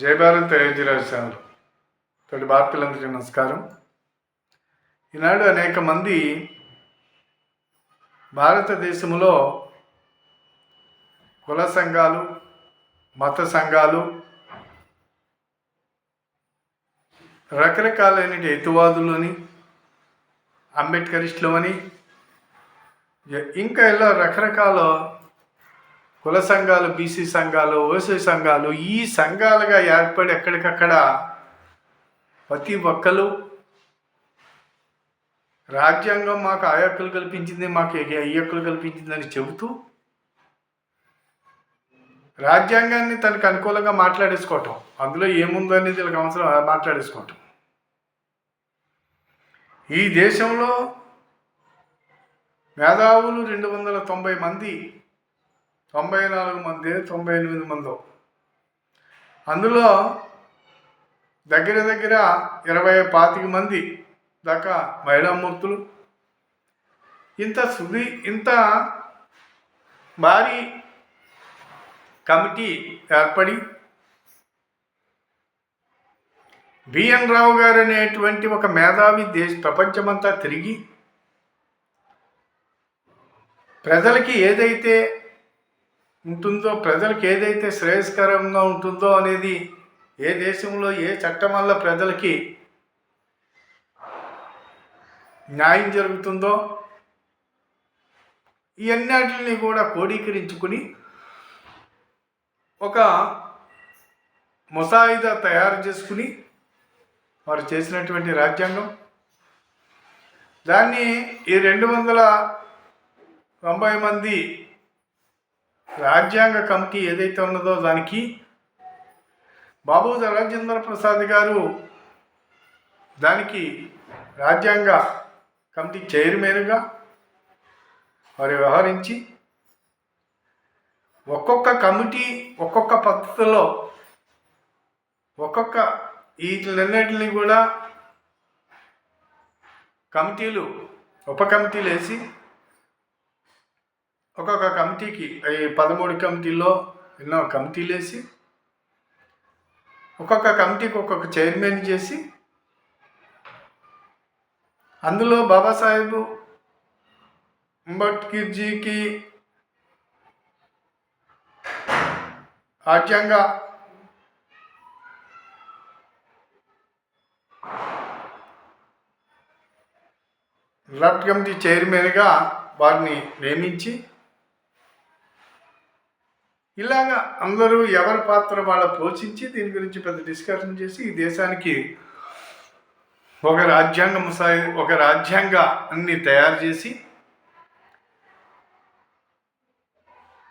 జై భారత్ అయోధ్యరాజు ఛానల్ తోటి భారతీయులందరికీ నమస్కారం. ఈనాడు అనేక మంది భారతదేశంలో కుల సంఘాలు, మత సంఘాలు, రకరకాలైన హేతువాదులు అని, అంబేద్కరిస్టులు అని, ఇంకా ఇలా రకరకాల కుల సంఘాలు, బీసీ సంఘాలు, ఓసీ సంఘాలు, ఈ సంఘాలుగా ఏర్పడి ఎక్కడికక్కడ ప్రతి ఒక్కరు రాజ్యాంగం మాకు ఆ హక్కులు కల్పించింది, మాకు ఈ హక్కులు కల్పించిందని చెబుతూ రాజ్యాంగాన్ని తనకు అనుకూలంగా మాట్లాడేసుకోవటం, అందులో ఏముందో అనేది వీళ్ళకి అవసరం మాట్లాడేసుకోవటం. ఈ దేశంలో మేధావులు 290 మంది, 94 మంది, 98 మందో, అందులో దగ్గర 25 మంది దాకా మహిళామూర్తులు. ఇంత భారీ కమిటీ ఏర్పడి బిఎన్ రావు గారు అనేటువంటి ఒక మేధావి ప్రపంచమంతా తిరిగి ప్రజలకి ఏదైతే ఉంటుందో, ప్రజలకు ఏదైతే శ్రేయస్కరంగా ఉంటుందో అనేది, ఏ దేశంలో ఏ చట్టం వల్ల ప్రజలకి న్యాయం జరుగుతుందో ఇవన్నిటిని కూడా క్రోడీకరించుకుని ఒక ముసాయిదా తయారు చేసుకుని వారు చేసినటువంటి రాజ్యాంగం, దాన్ని ఈ 290 మంది రాజ్యాంగ కమిటీ ఏదైతే ఉన్నదో దానికి బాబు రాజేంద్ర ప్రసాద్ గారు దానికి రాజ్యాంగ కమిటీ చైర్మన్గా వారు వ్యవహరించి ఒక్కొక్క కమిటీ ఒక్కొక్క పద్ధతిలో ఒక్కొక్క వీటిలన్నిటిని కూడా కమిటీలు, ఉప కమిటీలు వేసి ఒక్కొక్క కమిటీకి 13 కమిటీల్లో ఎన్నో కమిటీలు వేసి ఒక్కొక్క కమిటీకి ఒక్కొక్క చైర్మన్ చేసి అందులో బాబాసాహెబ్ అంబేద్కర్జీకి రాజ్యాంగ డ్రాఫ్ట్ కమిటీ చైర్మన్గా వారిని నియమించి ఇలాగా అందరూ ఎవరి పాత్ర వాళ్ళ పోషించి దీని గురించి పెద్ద డిస్కషన్ చేసి ఈ దేశానికి ఒక రాజ్యాంగాన్ని తయారు చేసి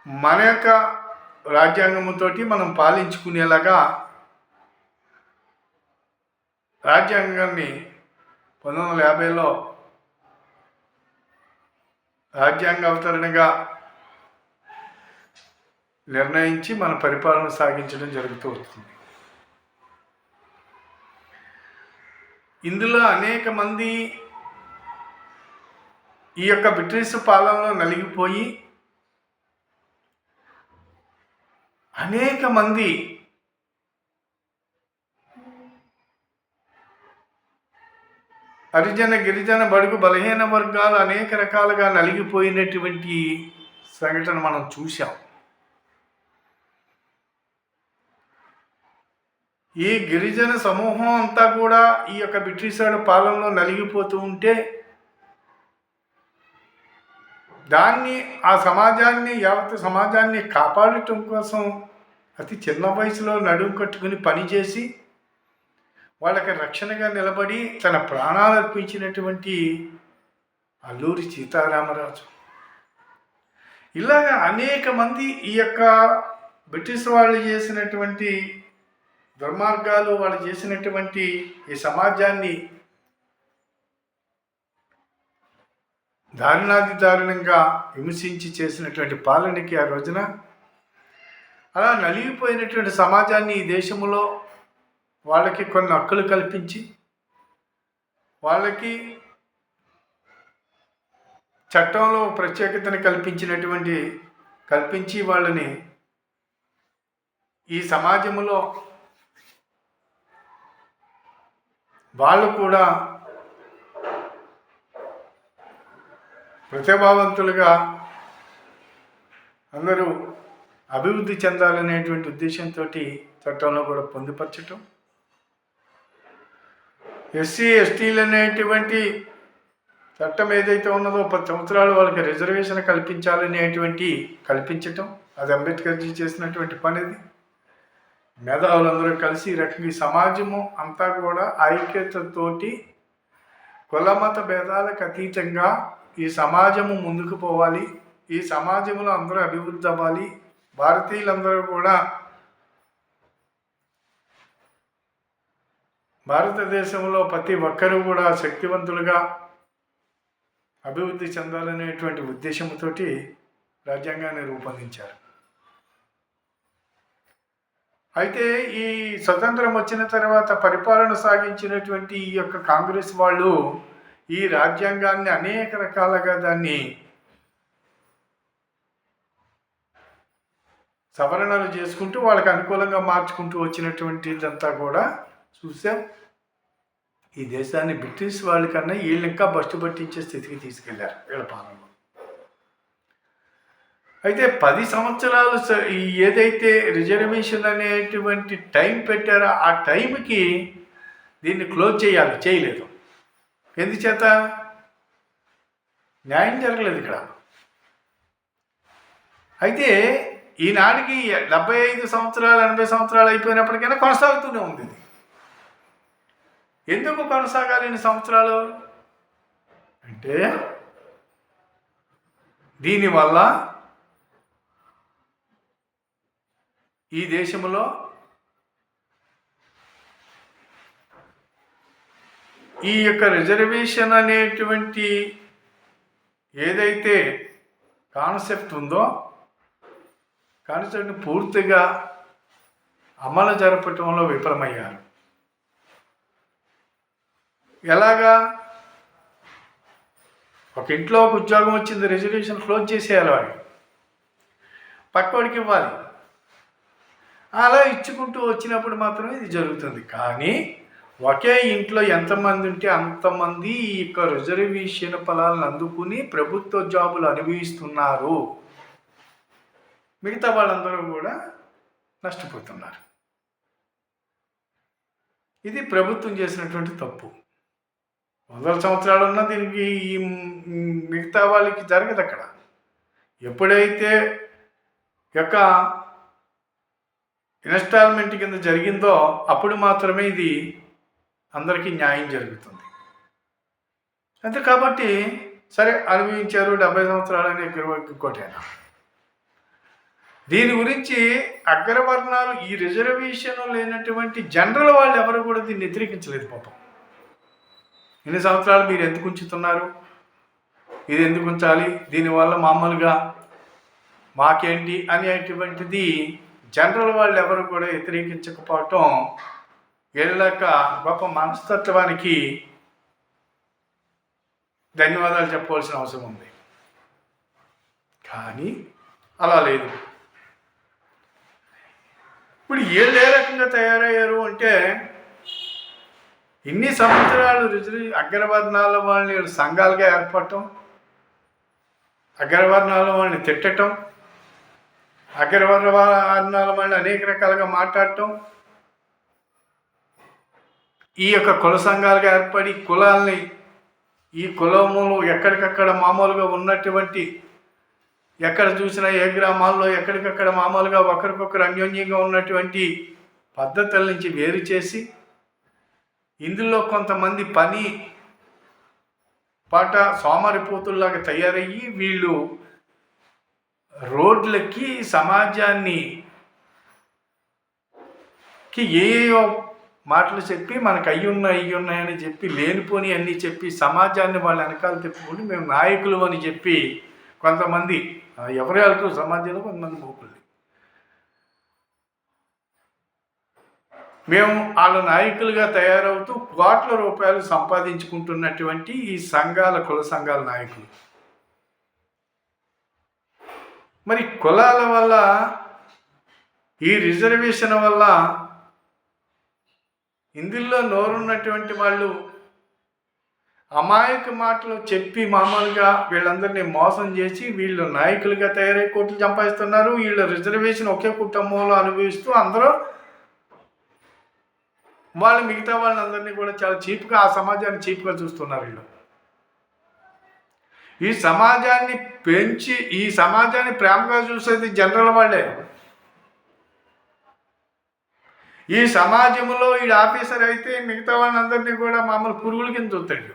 మన యొక్క రాజ్యాంగంతో మనం పాలించుకునేలాగా రాజ్యాంగాన్ని 1950లో రాజ్యాంగ అవతరణగా నిర్ణయించి మన పరిపాలన సాగించడం జరుగుతూ వస్తుంది. ఇందులో అనేక మంది ఈ యొక్క బ్రిటిష్ పాలనలో నలిగిపోయి అనేక మంది హరిజన, గిరిజన, బడుగు, బలహీన వర్గాలు అనేక రకాలుగా నలిగిపోయినటువంటి సంఘటన మనం చూసాం. ఈ గిరిజన సమూహం అంతా కూడా ఈ యొక్క బ్రిటిష్ వాడి పాలనలో నలిగిపోతూ ఉంటే దాన్ని, ఆ సమాజాన్ని, యావత్ సమాజాన్ని కాపాడటం కోసం అతి చిన్న వయసులో నడుము కట్టుకుని పనిచేసి వాళ్ళకి రక్షణగా నిలబడి తన ప్రాణాలు అర్పించినటువంటి అల్లూరి సీతారామరాజు. ఇలాగా అనేక మంది ఈ యొక్క బ్రిటిష్ వాళ్ళు చేసినటువంటి దుర్మార్గాలు, వాళ్ళు చేసినటువంటి ఈ సమాజాన్ని దారుణంగా హింసించి చేసినటువంటి పాలనకి ఆ రోజున అలా నలిగిపోయినటువంటి సమాజాన్ని ఈ దేశంలో వాళ్ళకి కొన్ని హక్కులు కల్పించి, వాళ్ళకి చట్టంలో ప్రత్యేకతను కల్పించి వాళ్ళని ఈ సమాజంలో వాళ్ళు కూడా ప్రతిభావంతులుగా అందరూ అభివృద్ధి చెందాలనేటువంటి ఉద్దేశంతో చట్టంలో కూడా పొందుపరచటం, ఎస్సీ ఎస్టీలు అనేటువంటి చట్టం ఏదైతే ఉన్నదో 10 సంవత్సరాలు వాళ్ళకి రిజర్వేషన్ కల్పించటం, అది అంబేద్కర్జీ చేసినటువంటి పని. అది మేధావులందరూ కలిసి ఈ రకంగా ఈ సమాజము అంతా కూడా ఐక్యతతోటి కులమత భేదాలకు అతీతంగా ఈ సమాజము ముందుకు పోవాలి, ఈ సమాజంలో అందరూ అభివృద్ధి అవ్వాలి, భారతీయులందరూ కూడా భారతదేశంలో ప్రతి ఒక్కరూ కూడా శక్తివంతులుగా అభివృద్ధి చెందాలనేటువంటి ఉద్దేశంతో రాజ్యాంగాన్ని రూపొందించారు. అయితే ఈ స్వతంత్రం వచ్చిన తర్వాత పరిపాలన సాగించినటువంటి ఈ యొక్క కాంగ్రెస్ వాళ్ళు ఈ రాజ్యాంగాన్ని అనేక రకాలుగా దాన్ని సవరణలు చేసుకుంటూ వాళ్ళకి అనుకూలంగా మార్చుకుంటూ వచ్చినటువంటిదంతా కూడా చూసాం. ఈ దేశాన్ని బ్రిటిష్ వాళ్ళ కన్నా వీళ్ళు ఇంకా బస్టు పట్టించే స్థితికి తీసుకెళ్లారు వీళ్ళ పాలనలో. అయితే 10 సంవత్సరాలు ఏదైతే రిజర్వేషన్ అనేటువంటి టైం పెట్టారో ఆ టైంకి దీన్ని క్లోజ్ చేయలేదు. ఎందుచేత? న్యాయం జరగలేదు ఇక్కడ. అయితే ఈనాటికి 75 సంవత్సరాలు 80 సంవత్సరాలు అయిపోయినప్పటికైనా కొనసాగుతూనే ఉంది ఇది. ఎందుకు కొనసాగాలి ఇన్ని సంవత్సరాలు అంటే, దీనివల్ల ఈ దేశంలో ఈ యొక్క రిజర్వేషన్ అనేటువంటి ఏదైతే కాన్సెప్ట్ ఉందో కాన్సెప్ట్ని పూర్తిగా అమలు జరపటంలో విఫలమయ్యారు. ఎలాగా? ఒక ఇంట్లో ఒక ఉద్యోగం వచ్చింది, రిజర్వేషన్ క్లోజ్ చేసేయాలి, వాడికి పక్కోడికి ఇవ్వాలి. అలా ఇచ్చుకుంటూ వచ్చినప్పుడు మాత్రమే ఇది జరుగుతుంది. కానీ ఒకే ఇంట్లో ఎంతమంది ఉంటే అంతమంది ఈ యొక్క రిజర్వేషన్ ఫలాలను అందుకుని ప్రభుత్వ జాబులు అనుభవిస్తున్నారు. మిగతా వాళ్ళందరూ కూడా నష్టపోతున్నారు. ఇది ప్రభుత్వం చేసినటువంటి తప్పు. 100 సంవత్సరాలు ఉన్నా దీనికి ఈ మిగతా వాళ్ళకి జరగదు. అక్కడ ఎప్పుడైతే యొక్క ఇన్స్టాల్మెంట్ కింద జరిగిందో అప్పుడు మాత్రమే ఇది అందరికీ న్యాయం జరుగుతుంది. అంతే. కాబట్టి సరే అనుభవించారు 70 సంవత్సరాలని ఇంకోటైనా. దీని గురించి అగ్రవర్ణాలు ఈ రిజర్వేషన్ లేనటువంటి జనరల్ వాళ్ళు ఎవరు కూడా దీన్ని వ్యతిరేకించలేదు. పాపం, ఇన్ని సంవత్సరాలు మీరు ఎందుకు ఉంచుతున్నారు, ఇది ఎందుకు ఉంచాలి, దీనివల్ల మామూలుగా మాకేంటి అనేటువంటిది జనరల్ వాళ్ళు ఎవరు కూడా వ్యతిరేకించకపోవటం వీళ్ళక గొప్ప మనస్తత్వానికి ధన్యవాదాలు చెప్పవలసిన అవసరం ఉంది. కానీ అలా లేదు. ఇప్పుడు వీళ్ళు ఏ రకంగా తయారయ్యారు అంటే, ఇన్ని సంవత్సరాలు అగ్రవర్ణాల వాళ్ళని సంఘాలుగా ఏర్పడటం, అగ్రవర్ణాల వాళ్ళని తిట్టడం, అగ్రవర్ణాల వాళ్ళని అనేక రకాలుగా మాట్లాడటం, ఈ యొక్క కుల సంఘాలుగా ఏర్పడి కులాల్ని ఈ కులములు ఎక్కడికక్కడ మామూలుగా ఉన్నటువంటి ఎక్కడ చూసినా ఏ గ్రామాల్లో ఎక్కడికక్కడ మామూలుగా ఒకరికొకరు అన్యోన్యంగా ఉన్నటువంటి పద్ధతుల నుంచి వేరు చేసి ఇందులో కొంతమంది పని పాట సోమరిపోతుల్లాగా తయారయ్యి వీళ్ళు రోడ్లకి సమాజాన్ని ఏయో మాటలు చెప్పి మనకు అయ్యి ఉన్నాయని చెప్పి లేనిపోని అన్నీ చెప్పి సమాజాన్ని వాళ్ళ వెనకాల తిప్పుకుంటూ మేము నాయకులు అని చెప్పి కొంతమంది ఎవరి వాళ్ళకు సమాజంలో కొంతమంది మూకులు మేము వాళ్ళ నాయకులుగా తయారవుతూ కోట్ల రూపాయలు సంపాదించుకుంటున్నటువంటి ఈ సంఘాల కుల సంఘాల నాయకులు. మరి కులాల వల్ల ఈ రిజర్వేషన్ వల్ల ఇందులో నోరున్నటువంటి వాళ్ళు అమాయక మాటలు చెప్పి మామూలుగా వీళ్ళందరినీ మోసం చేసి వీళ్ళు నాయకులుగా తయారై కోట్లు సంపాదిస్తున్నారు. వీళ్ళు రిజర్వేషన్ ఒకే కుటుంబంలో అనుభవిస్తూ అందరూ వాళ్ళు మిగతా వాళ్ళందరినీ కూడా చాలా చీప్గా, ఆ సమాజాన్ని చీప్గా చూస్తున్నారు. వీళ్ళు ఈ సమాజాన్ని పెంచి ఈ సమాజాన్ని ప్రేమగా చూసేది జనరల్ వాళ్ళే. ఈ సమాజంలో ఈ ఆఫీసర్ అయితే మిగతా వాళ్ళందరినీ కూడా మామూలు పురుగుల కింద చూస్తాడు.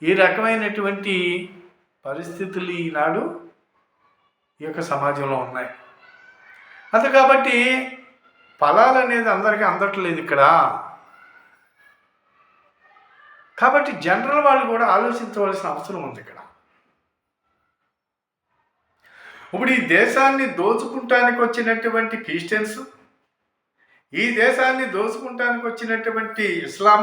ఈ రకమైనటువంటి పరిస్థితులు ఈనాడు ఈ యొక్క సమాజంలో ఉన్నాయి. అంతే కాబట్టి ఫలాలు అనేది అందరికీ అందట్లేదు ఇక్కడ. కాబట్టి జనరల్ వాళ్ళు కూడా ఆలోచించవలసిన అవసరం ఉంది ఇక్కడ. ఇప్పుడు ఈ దేశాన్ని దోచుకుంటానికి వచ్చినటువంటి క్రిస్టియన్స్, ఈ దేశాన్ని దోచుకుంటానికి వచ్చినటువంటి ఇస్లాం,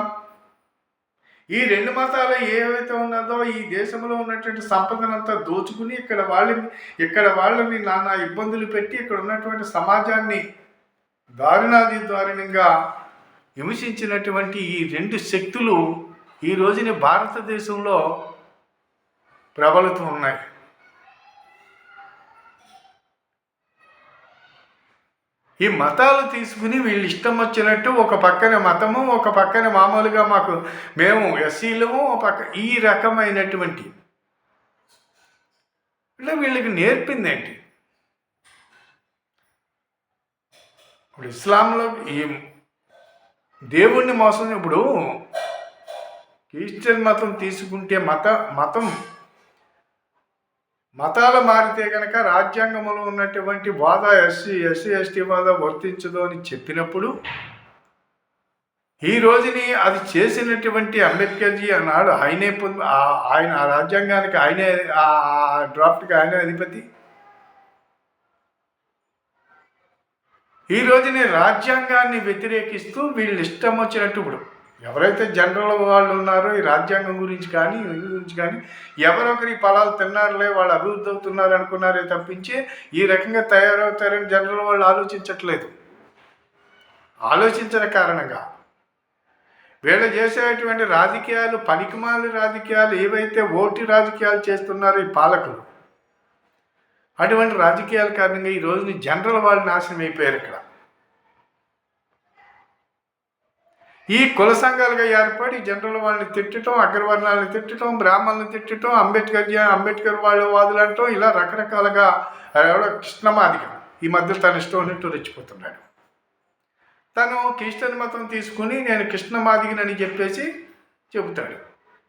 ఈ రెండు మతాలు ఏవైతే ఉన్నదో ఈ దేశంలో ఉన్నటువంటి సంపదనంతా దోచుకుని ఇక్కడ వాళ్ళని నానా ఇబ్బందులు పెట్టి ఇక్కడ ఉన్నటువంటి సమాజాన్ని దారుణంగా హింసించినటువంటి ఈ రెండు శక్తులు ఈ రోజున భారతదేశంలో ప్రబలుతూ ఉన్నాయి. ఈ మతాలు తీసుకుని వీళ్ళు ఇష్టం వచ్చినట్టు ఒక పక్కన మతము, ఒక పక్కన మామూలుగా మేము ఎస్సీలము, ఒక పక్క ఈ రకమైనటువంటి వీళ్ళకి నేర్పిందేంటి? ఇప్పుడు ఇస్లాంలో ఈ దేవుణ్ణి మోసం, ఇప్పుడు క్రిస్టియన్ మతం తీసుకుంటే మతాలు మారితే కనుక రాజ్యాంగంలో ఉన్నటువంటి వాద ఎస్సీ ఎస్టీ వాద వర్తించదు అని చెప్పినప్పుడు ఈ రోజుని అది చేసినటువంటి అంబేద్కర్జీ అన్నాడు. ఆయన ఆ రాజ్యాంగానికి ఆయనే, ఆ డ్రాఫ్ట్కి ఆయనే అధిపతి. ఈ రోజుని రాజ్యాంగాన్ని వ్యతిరేకిస్తూ వీళ్ళు ఇష్టం వచ్చినట్టు ఇప్పుడు ఎవరైతే జనరల్ వాళ్ళు ఉన్నారో ఈ రాజ్యాంగం గురించి కానీ వీళ్ళ గురించి కానీ ఎవరొకరి ఫలాలు తిన్నారులే, వాళ్ళు అభివృద్ధి అవుతున్నారు అనుకున్నారే తప్పించి ఈ రకంగా తయారవుతారని జనరల్ వాళ్ళు ఆలోచించట్లేదు. ఆలోచించిన కారణంగా వీళ్ళు చేసేటువంటి రాజకీయాలు, పనికిమాలి రాజకీయాలు, ఏవైతే ఓటు రాజకీయాలు చేస్తున్నారో ఈ పాలకులు, అటువంటి రాజకీయాల కారణంగా ఈ రోజుని జనరల్ వాళ్ళు నాశనం అయిపోయారు. ఇక్కడ ఈ కుల సంఘాలుగా ఏర్పడి జనరల్ వాళ్ళని తిట్టడం, అగ్రవర్ణాలను తిట్టడం, బ్రాహ్మణులను తిట్టడం, అంబేద్కర్ వాళ్ళ వాదులు అంటాం, ఇలా రకరకాలుగా కృష్ణమాదిగ ఈ మధ్య తన ఇష్టం ఉన్నట్టు రెచ్చిపోతున్నాడు. తను క్రిస్టియన్ మతం తీసుకుని నేను కృష్ణమాదిగనని చెప్పేసి చెబుతాడు.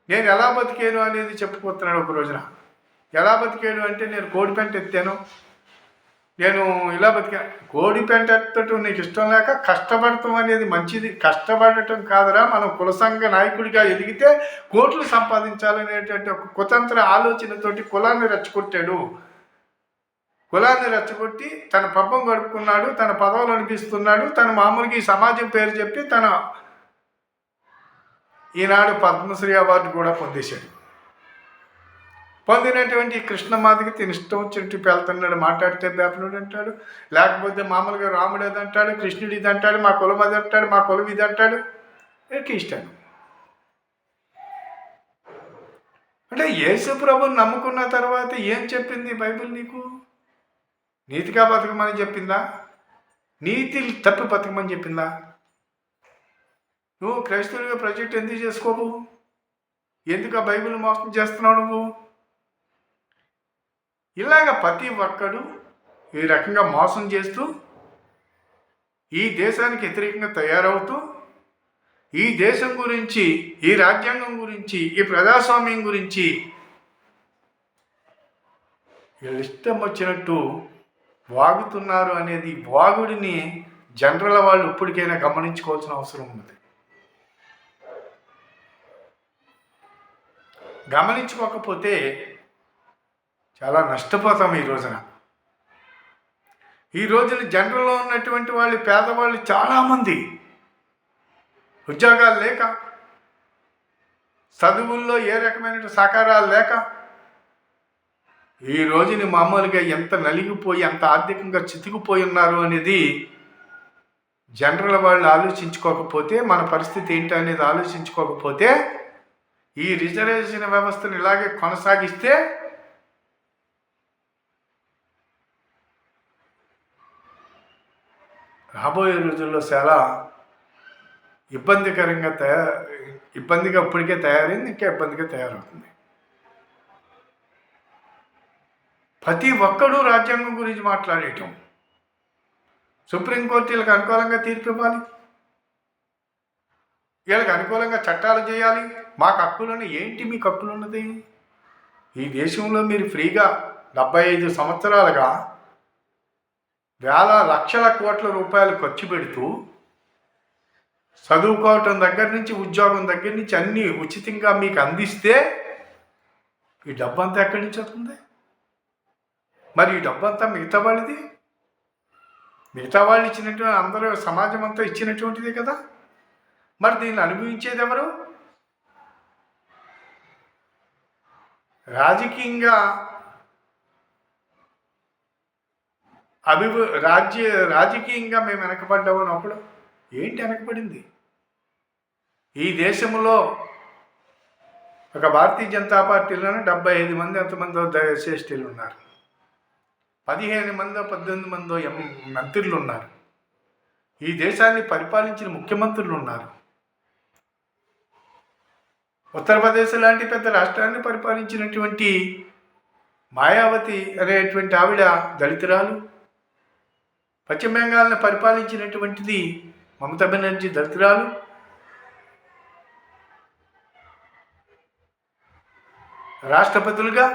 నేను ఎలా బతికాను అనేది చెప్పుకోతున్నాడు. ఒక రోజున ఎలా బతికాడు అంటే, నేను కోడిపెంట ఎత్తాను, నేను ఇలా బతికా. కోడిపెంట ఎత్తటం నీకు ఇష్టం లేక కష్టపడటం అనేది మంచిది. కష్టపడటం కాదురా, మనం కులసంఘ నాయకుడిగా ఎదిగితే కోట్లు సంపాదించాలనేటువంటి ఒక కుతంత్ర ఆలోచనతోటి కులాన్ని రెచ్చగొట్టాడు. కులాన్ని రెచ్చగొట్టి తన పబ్బం గడుపుకున్నాడు, తన పదవులు అనిపిస్తున్నాడు. తను మామూలుగా ఈ సమాజం పేరు చెప్పి ఈనాడు పద్మశ్రీ అవార్డు కూడా పొందేశాడు. పొందినటువంటి కృష్ణమాదికి తిని ఇష్టం వచ్చినట్టు వెళ్తున్నాడు. మాట్లాడితే బేపనుడు అంటాడు, లేకపోతే మామూలుగా రాముడు అది అంటాడు, కృష్ణుడు ఇది అంటాడు, మా కులం అది అంటాడు, మా కులం ఇది అంటాడు. ఇష్టం అంటే యేసు ప్రభుని నమ్ముకున్న తర్వాత ఏం చెప్పింది బైబిల్ నీకు? నీతిగా బతకమని చెప్పిందా? నీతి తప్పి బతకమని చెప్పిందా? నువ్వు క్రైస్తవుడిగా ప్రాజెక్ట్ ఎందుకు చేసుకోవు? ఎందుకు ఆ బైబిల్ మోసం చేస్తున్నావు నువ్వు? ఇలాగ ప్రతి ఒక్కడు ఈ రకంగా మోసం చేస్తూ ఈ దేశానికి వ్యతిరేకంగా తయారవుతూ ఈ దేశం గురించి, ఈ రాజ్యాంగం గురించి, ఈ ప్రజాస్వామ్యం గురించి వీళ్ళు ఇష్టం వచ్చినట్టు వాగుతున్నారు అనేది వాగుడిని జనరల్ వాళ్ళు ఇప్పటికైనా గమనించుకోవాల్సిన అవసరం ఉంది. గమనించుకోకపోతే చాలా నష్టపోతాం. ఈ రోజున జనరల్లో ఉన్నటువంటి వాళ్ళు, పేదవాళ్ళు చాలామంది ఉద్యోగాలు లేక, చదువుల్లో ఏ రకమైన సహకారాలు లేక ఈ రోజుని మామూలుగా ఎంత నలిగిపోయి, ఎంత ఆర్థికంగా చితికిపోయి ఉన్నారు అనేది జనరల్ వాళ్ళు ఆలోచించుకోకపోతే, మన పరిస్థితి ఏంటి అనేది ఆలోచించుకోకపోతే, ఈ రిజర్వేషన్ వ్యవస్థను ఇలాగే కొనసాగిస్తే రాబోయే రోజుల్లో చాలా ఇబ్బందిగా ఇప్పటికే తయారైంది, ఇంకా ఇబ్బందిగా తయారవుతుంది. ప్రతి ఒక్కడూ రాజ్యాంగం గురించి మాట్లాడేయటం, సుప్రీంకోర్టు వీళ్ళకి అనుకూలంగా తీర్పు ఇవ్వాలి, వీళ్ళకి అనుకూలంగా చట్టాలు చేయాలి. మాకు హక్కులను ఏంటి మీకు హక్కులు ఉన్నది? ఈ దేశంలో మీరు ఫ్రీగా 75 సంవత్సరాలుగా వేల లక్షల కోట్ల రూపాయలు ఖర్చు పెడుతూ చదువుకోవటం దగ్గర నుంచి, ఉద్యోగం దగ్గర నుంచి అన్నీ ఉచితంగా మీకు అందిస్తే ఈ డబ్బంతా ఎక్కడి నుంచి వస్తుంది? మరి ఈ డబ్బంతా మిగతా వాళ్ళది, మిగతా వాళ్ళు ఇచ్చినటువంటి, అందరూ సమాజం అంతా ఇచ్చినటువంటిదే కదా. మరి దీన్ని అనుభవించేది ఎవరు? రాజకీయంగా రాజకీయంగా మేము వెనకబడ్డామని ఒకడు. ఏంటి వెనకబడింది? ఈ దేశంలో ఒక భారతీయ జనతా పార్టీలోనే 75 మంది ఎంతమందో శ్రేష్ఠులు ఉన్నారు, 15 మందో 18 మందో మంత్రులు ఉన్నారు, ఈ దేశాన్ని పరిపాలించిన ముఖ్యమంత్రులు ఉన్నారు. ఉత్తరప్రదేశ్ లాంటి పెద్ద రాష్ట్రాన్ని పరిపాలించినటువంటి మాయావతి అనేటువంటి ఆవిడ దళితురాలు. పశ్చిమ బెంగాల్ని పరిపాలించినటువంటిది మమతా బెనర్జీ దళితురాలు. రాష్ట్రపతులుగా,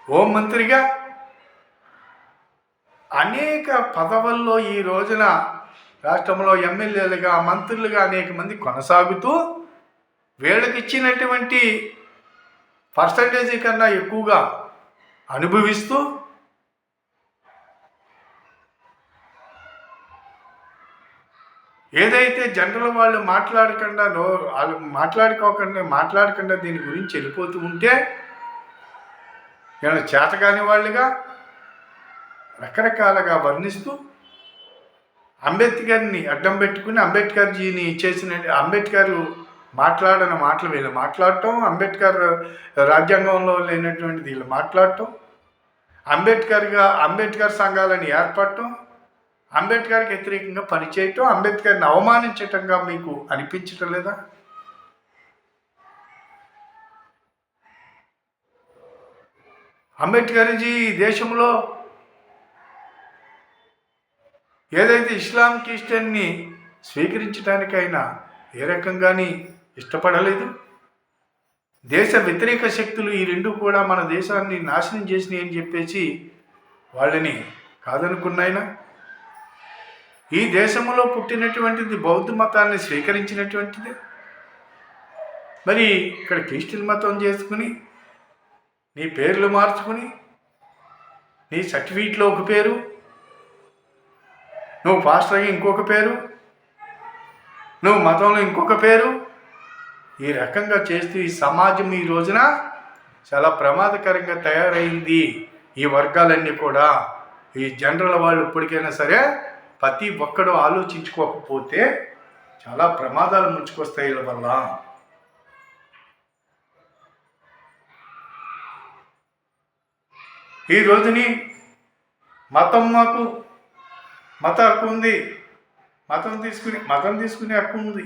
హోంమంత్రిగా అనేక పదవుల్లో ఈ రోజున రాష్ట్రంలో ఎమ్మెల్యేలుగా, మంత్రులుగా అనేక మంది కొనసాగుతూ వీళ్ళకి ఇచ్చినటువంటి పర్సంటేజీ కన్నా ఎక్కువగా అనుభవిస్తూ ఏదైతే జనరల్ వాళ్ళు మాట్లాడుకోకుండా దీని గురించి వెళ్ళిపోతూ ఉంటే వీళ్ళ చేతకాని వాళ్ళుగా రకరకాలుగా వర్ణిస్తూ అంబేద్కర్ని అడ్డం పెట్టుకుని అంబేద్కర్జీని అంబేద్కర్ మాట్లాడని మాటలు వీళ్ళు మాట్లాడటం, అంబేద్కర్ రాజ్యాంగంలో లేనటువంటిది వీళ్ళు మాట్లాడటం, అంబేద్కర్ సంఘాలను ఏర్పడటం, అంబేద్కర్కి వ్యతిరేకంగా పనిచేయటం, అంబేద్కర్ని అవమానించటంగా మీకు అనిపించటం లేదా? అంబేద్కర్జీ దేశంలో ఏదైతే ఇస్లాం క్రిస్టియన్ని స్వీకరించడానికైనా ఏ రకంగాని ఇష్టపడలేదు. దేశ వ్యతిరేక శక్తులు ఈ రెండు కూడా మన దేశాన్ని నాశనం చేసినాయి అని చెప్పేసి వాళ్ళని కాదనుకున్నాయినా, ఈ దేశంలో పుట్టినటువంటిది బౌద్ధ మతాన్ని స్వీకరించినటువంటిది. మరి ఇక్కడ క్రిస్టియన్ మతం చేసుకుని నీ పేర్లు మార్చుకుని, నీ సర్టిఫికెట్లో ఒక పేరు, నువ్వు పాస్టర్గా ఇంకొక పేరు, నువ్వు మతంలో ఇంకొక పేరు, ఈ రకంగా చేస్తూ ఈ సమాజం ఈ రోజున చాలా ప్రమాదకరంగా తయారైంది. ఈ వర్గాలన్నీ కూడా, ఈ జనరల్ వాళ్ళు ఇప్పటికైనా సరే ప్రతి ఒక్కడు ఆలోచించుకోకపోతే చాలా ప్రమాదాలు ముంచుకొస్తాయి వీళ్ళ వల్ల. ఈ రోజుని మతం హక్కు ఉంది, మతం తీసుకునే హక్కు ఉంది,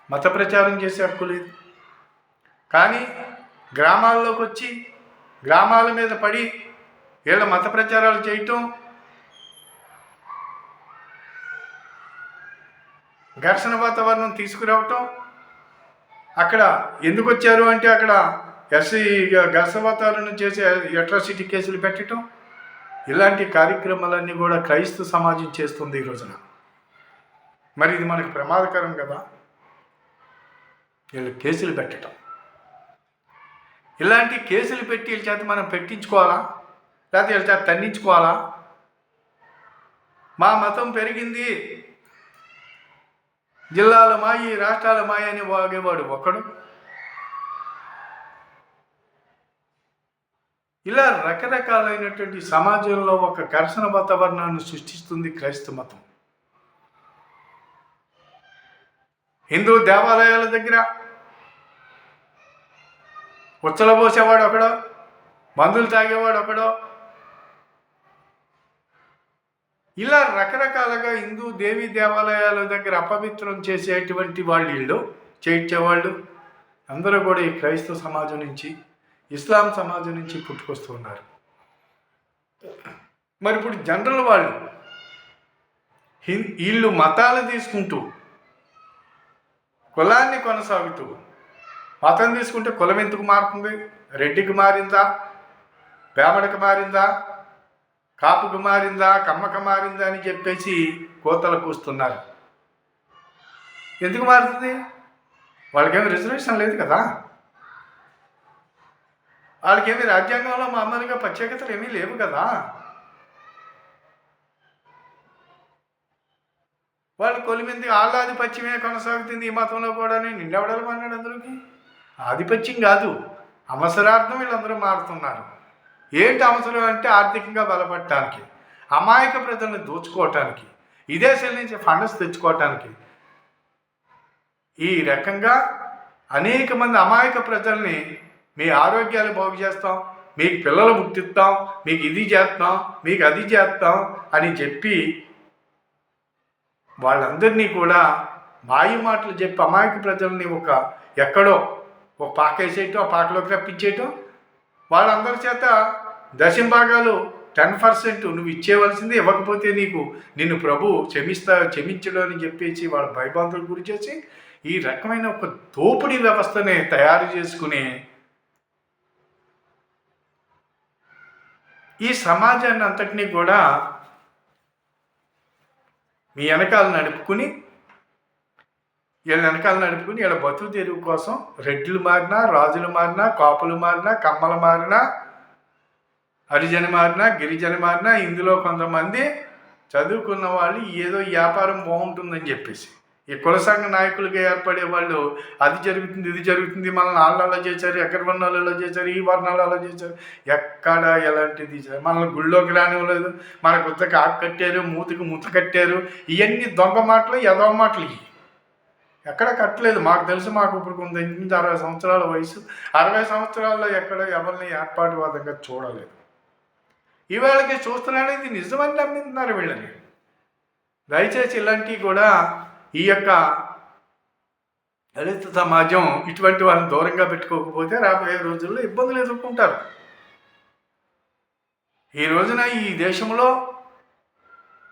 మత ప్రచారం చేసే హక్కు లేదు. కానీ గ్రామాల్లోకి వచ్చి గ్రామాల మీద పడి వీళ్ళ మత ప్రచారాలు చేయటం, ఘర్షణ వాతావరణం తీసుకురావటం, అక్కడ ఎందుకు వచ్చారు అంటే అక్కడ ఘర్షణ వాతావరణం చేసే అట్రాసిటీ కేసులు పెట్టడం, ఇలాంటి కార్యక్రమాలన్నీ కూడా క్రైస్తవ సమాజం చేస్తుంది ఈ రోజున. మరి ఇది మనకు ప్రమాదకరం కదా. వీళ్ళు కేసులు పెట్టడం, ఇలాంటి కేసులు పెట్టి వీళ్ళ చేత మనం పెట్టించుకోవాలా, లేకపోతే వీళ్ళ చేత తన్నించుకోవాలా? మా మతం పెరిగింది, జిల్లాల మాయి, రాష్ట్రాల మాయి అని వాగేవాడు ఒకడు. ఇలా రకరకాలైనటువంటి సమాజంలో ఒక ఘర్షణ వాతావరణాన్ని సృష్టిస్తుంది క్రైస్తవ మతం. హిందూ దేవాలయాల దగ్గర ఉచ్చలబోసేవాడు ఒకడో, మందులు తాగేవాడు ఒకడో, ఇలా రకరకాలుగా హిందూ దేవీ దేవాలయాల దగ్గర అపవిత్రం చేసేటువంటి వాళ్ళు చేయించేవాళ్ళు అందరూ కూడా ఈ క్రైస్తవ సమాజం నుంచి, ఇస్లాం సమాజం నుంచి పుట్టుకొస్తూ ఉన్నారు. మరి ఇప్పుడు జనరల్ వాళ్ళు వీళ్ళు మతాలు తీసుకుంటూ కులాన్ని కొనసాగుతూ, మతం తీసుకుంటే కులం ఎందుకు మారుతుంది? రెడ్డికి మారిందా, బ్రాహ్మణికి మారిందా, కాపుకు మారిందా, కమ్మకు మారిందా అని చెప్పేసి కోతలు కూస్తున్నారు. ఎందుకు మారుతుంది? వాళ్ళకేమీ రిజర్వేషన్ లేదు కదా, వాళ్ళకేమీ రాజ్యాంగంలో మామూలుగా ప్రత్యేకతలు ఏమీ లేవు కదా. వాళ్ళు కొలిమింది వాళ్ళ ఆధిపత్యమే కొనసాగుతుంది ఈ మతంలో కూడా. నిన్నెవడాలి మాట్లాడు అందరికి ఆధిపత్యం కాదు, అవసరార్థం వీళ్ళందరూ మారుతున్నారు. ఏంటి అవసరం అంటే ఆర్థికంగా బలపడటానికి, అమాయక ప్రజలను దోచుకోవటానికి, విదేశాల నుంచి ఫండ్స్ తెచ్చుకోవటానికి. ఈ రకంగా అనేక మంది అమాయక ప్రజల్ని మీ ఆరోగ్యాలు బాగు చేస్తాం, మీకు పిల్లలు పుట్టిస్తాం, మీకు ఇది చేస్తాం, మీకు అది చేస్తాం అని చెప్పి వాళ్ళందరినీ కూడా మాయ మాటలు చెప్పి అమాయక ప్రజల్ని ఎక్కడో ఒక పాక వేసేయటం, ఆ పాకలోకి రప్పించేయటం, వాళ్ళందరి చేత దశంభాగాలు 10% నువ్వు ఇచ్చేవలసింది, ఇవ్వకపోతే నిన్ను ప్రభు క్షమించడం అని చెప్పేసి వాళ్ళ భయభ్రాంతులకు గురి చేసి ఈ రకమైన ఒక దోపిడీ వ్యవస్థని తయారు చేసుకుని ఈ సమాజాన్ని అంతటినీ కూడా మీ వెనకాల నడుపుకుని వీళ్ళ బతుకు తెరువు కోసం రెడ్లు మారినా, రాజులు మారినా, కాపులు మారినా, కమ్మలు మారినా, హరిజన మారినా, గిరిజన మారినా, ఇందులో కొంతమంది చదువుకున్న వాళ్ళు ఏదో వ్యాపారం బాగుంటుందని చెప్పేసి ఈ కుల సంఘ నాయకులుగా ఏర్పడే వాళ్ళు అది జరుగుతుంది, ఇది జరుగుతుంది, మనల్ని వాళ్ళు అలా చేశారు, ఎక్కడ వర్ణాలు ఎలా చేశారు, ఈ వర్ణాలు అలా చేశారు, ఎక్కడ ఎలాంటిది మనల్ని గుళ్ళోకి రానివ్వలేదు, మన గుత్తకి ఆకు కట్టారు, మూతికి ముత్త కట్టారు. ఇవన్నీ దొంగ మాటలు, ఎదవ మాటలు. ఇవి ఎక్కడ కట్టలేదు. మాకు తెలుసు, మాకు ఇప్పుడు కొంత 60 సంవత్సరాల వయసు, 60 సంవత్సరాల్లో ఎక్కడ ఎవరిని ఏర్పాటువాదంగా చూడలేదు. ఇవాళకి చూస్తున్నాడు, ఇది నిజమని నమ్మిస్తున్నారు వీళ్ళని. దయచేసి ఇలాంటివి కూడా ఈ యొక్క దళిత సమాజం ఇటువంటి వాళ్ళని దూరంగా పెట్టుకోకపోతే రాబోయే రోజుల్లో ఇబ్బందులు ఎదుర్కొంటారు. ఈ రోజున ఈ దేశంలో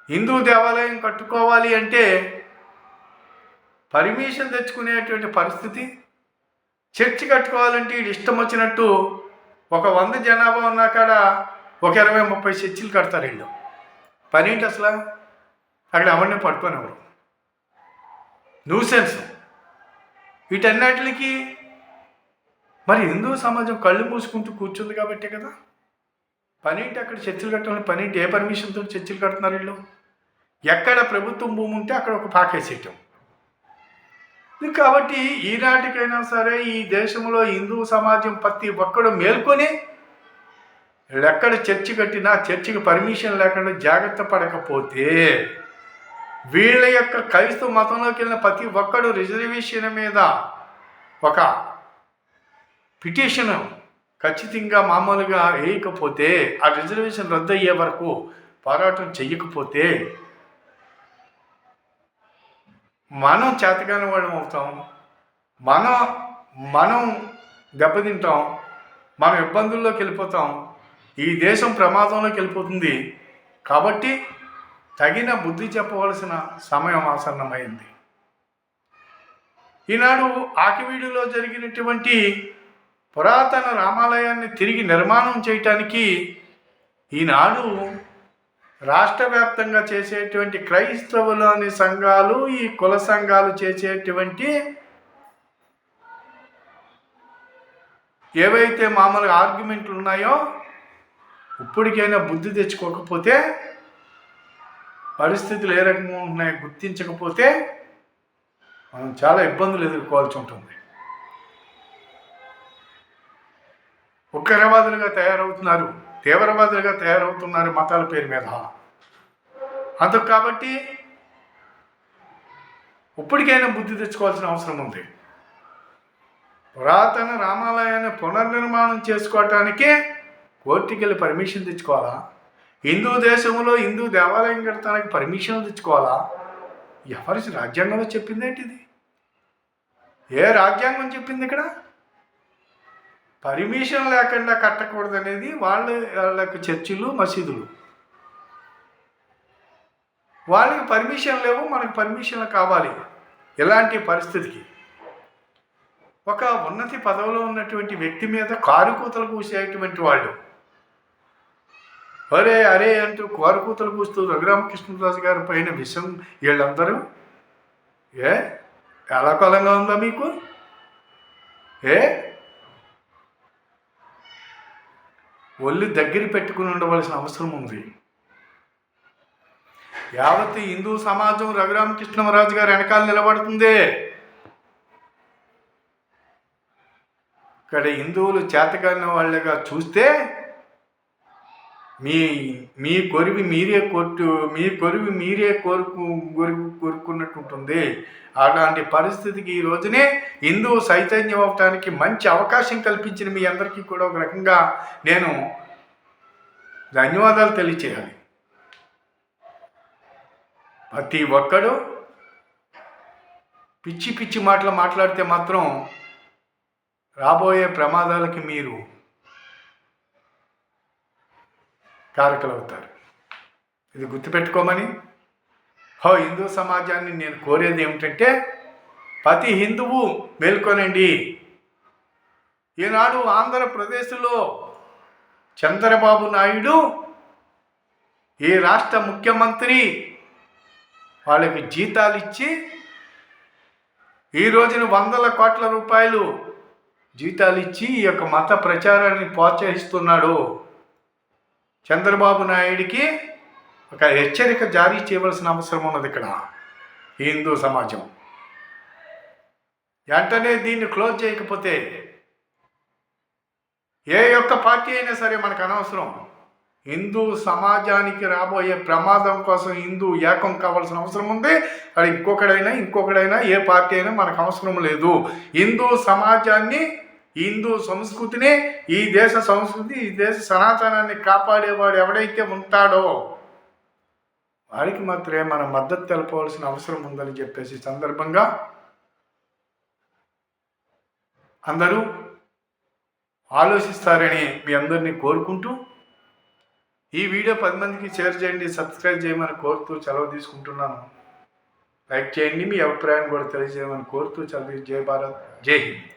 హిందూ దేవాలయం కట్టుకోవాలి అంటే పర్మిషన్ తెచ్చుకునేటువంటి పరిస్థితి, చర్చి కట్టుకోవాలంటే ఇష్టం వచ్చినట్టు 100 జనాభా ఉన్నా కాడ 20-30 చర్చిలు కడతారు వీళ్ళు. పని ఏంటి అసలు? అక్కడ ఎవరిని పట్టుకోనివ్వరు. న్యూసెన్స్. వీటన్నిటికి మరి హిందూ సమాజం కళ్ళు మూసుకుంటూ కూర్చుంది కాబట్టే కదా. పనేంటి అక్కడ చర్చిలు కట్టాలని? పనేంటి? ఏ పర్మిషన్తో చర్చిలు కడుతున్నారు వీళ్ళు? ఎక్కడ ప్రభుత్వం భూమి ఉంటే అక్కడ ఒక పాకేసేయటం. కాబట్టి ఈనాటికైనా సరే ఈ దేశంలో హిందూ సమాజం ప్రతి ఒక్కడు మేల్కొని ఎక్కడ చర్చి కట్టినా చర్చికి పర్మిషన్ లేకుండా జాగ్రత్త పడకపోతే వీళ్ళ యొక్క క్రైస్తవ మతంలోకి వెళ్ళిన ప్రతి ఒక్కడు రిజర్వేషన్ మీద ఒక పిటిషన్ ఖచ్చితంగా మామూలుగా వేయకపోతే, ఆ రిజర్వేషన్ రద్దు అయ్యే వరకు పోరాటం చెయ్యకపోతే మనం చేతకాని వాళ్ళం అవుతాం, మనం దెబ్బతింటాం, మనం ఇబ్బందుల్లోకి వెళ్ళిపోతాం, ఈ దేశం ప్రమాదంలోకి వెళ్ళిపోతుంది. కాబట్టి తగిన బుద్ధి చెప్పవలసిన సమయం ఆసన్నమైంది. ఈనాడు ఆకివీడులో జరిగినటువంటి పురాతన రామాలయాన్ని తిరిగి నిర్మాణం చేయటానికి ఈనాడు రాష్ట్ర వ్యాప్తంగా చేసేటువంటి క్రైస్తవులోని సంఘాలు, ఈ కుల సంఘాలు చేసేటువంటి ఏవైతే మామూలుగా ఆర్గ్యుమెంట్లు ఉన్నాయో ఇప్పటికైనా బుద్ధి తెచ్చుకోకపోతే, పరిస్థితులు ఏ రకంగా ఉన్నాయో గుర్తించకపోతే మనం చాలా ఇబ్బందులు ఎదుర్కోవాల్సి ఉంటుంది. ఉగ్రవాదులుగా తయారవుతున్నారు, తీవ్రవాదులుగా తయారవుతున్నారు మతాల పేరు మీద. అందుకు కాబట్టి ఇప్పటికైనా బుద్ధి తెచ్చుకోవాల్సిన అవసరం ఉంది. పురాతన రామాలయాన్ని పునర్నిర్మాణం చేసుకోవటానికే కోర్టుకి వెళ్ళి పర్మిషన్ తెచ్చుకోవాలా? హిందూ దేశంలో హిందూ దేవాలయం కడటానికి పర్మిషన్ తెచ్చుకోవాలా? ఎవరి రాజ్యాంగంలో చెప్పింది ఏంటిది? ఏ రాజ్యాంగం చెప్పింది ఇక్కడ? పర్మిషన్ లేకుండా కట్టకూడదు అనేది వాళ్ళకి చర్చిలు, మసీదులు. వాళ్ళకి పర్మిషన్ లేవు, మనకు పర్మిషన్లు కావాలి. ఇలాంటి పరిస్థితికి ఒక ఉన్నతి పదవిలో ఉన్నటువంటి వ్యక్తి మీద కారుకూతలు కూసేటువంటి వాళ్ళు అరే అంటూ కారుకూతలు కూస్తూ రఘురామకృష్ణరాజు గారి పైన విషం వీళ్ళందరూ ఎలా కాలంగా ఉందా మీకు? ఒళ్ళు దగ్గర పెట్టుకుని ఉండవలసిన అవసరం ఉంది. యావత్ హిందూ సమాజం రఘురామకృష్ణరాజు గారు వెనకాల నిలబడుతుంది. ఇక్కడ హిందువులు చేతకాని వాళ్ళగా చూస్తే మీ కొరివి మీరే కోరుకున్నట్టు ఉంటుంది. అలాంటి పరిస్థితికి ఈ రోజునే హిందూ చైతన్యం అవటానికి మంచి అవకాశం కల్పించిన మీ అందరికీ కూడా ఒక రకంగా నేను ధన్యవాదాలు తెలియచేయాలి. ప్రతి ఒక్కడు పిచ్చి పిచ్చి మాటలు మాట్లాడితే మాత్రం రాబోయే ప్రమాదాలకి మీరు కారకులవుతారు. ఇది గుర్తుపెట్టుకోమని హిందూ సమాజాన్ని నేను కోరేది ఏమిటంటే, ప్రతి హిందువు మేల్కొనండి. ఈనాడు ఆంధ్రప్రదేశ్లో చంద్రబాబు నాయుడు ఈ రాష్ట్ర ముఖ్యమంత్రి వాళ్ళకి జీతాలు ఇచ్చి ఈ రోజున 100 కోట్ల రూపాయలు జీతాలు ఇచ్చి ఈ యొక్క మత ప్రచారాన్ని ప్రోత్సహిస్తున్నాడు. చంద్రబాబు నాయుడికి ఒక హెచ్చరిక జారీ చేయవలసిన అవసరం ఉన్నది ఇక్కడ హిందూ సమాజం. వెంటనే దీన్ని క్లోజ్ చేయకపోతే ఏ యొక్క పార్టీ అయినా సరే మనకు అనవసరం. హిందూ సమాజానికి రాబోయే ప్రమాదం కోసం హిందూ ఏకం కావాల్సిన అవసరం ఉంది. అది ఇంకొకడైనా ఏ పార్టీ అయినా మనకు అవసరం లేదు. హిందూ సమాజాన్ని, హిందూ సంస్కృతిని, ఈ దేశ సంస్కృతి, ఈ దేశ సనాతనాన్ని కాపాడేవాడు ఎవడైతే ఉంటాడో వాడికి మాత్రమే మనం మద్దతు తెలపవలసిన అవసరం ఉందని చెప్పేసి సందర్భంగా అందరూ ఆలోచిస్తారని మీ అందరినీ కోరుకుంటూ ఈ వీడియో 10 మందికి షేర్ చేయండి, సబ్స్క్రైబ్ చేయమని కోరుతూ సెలవు తీసుకుంటున్నాను. లైక్ చేయండి, మీ అభిప్రాయాన్ని కూడా తెలియజేయమని కోరుతూ జై భారత్, జై హింద్.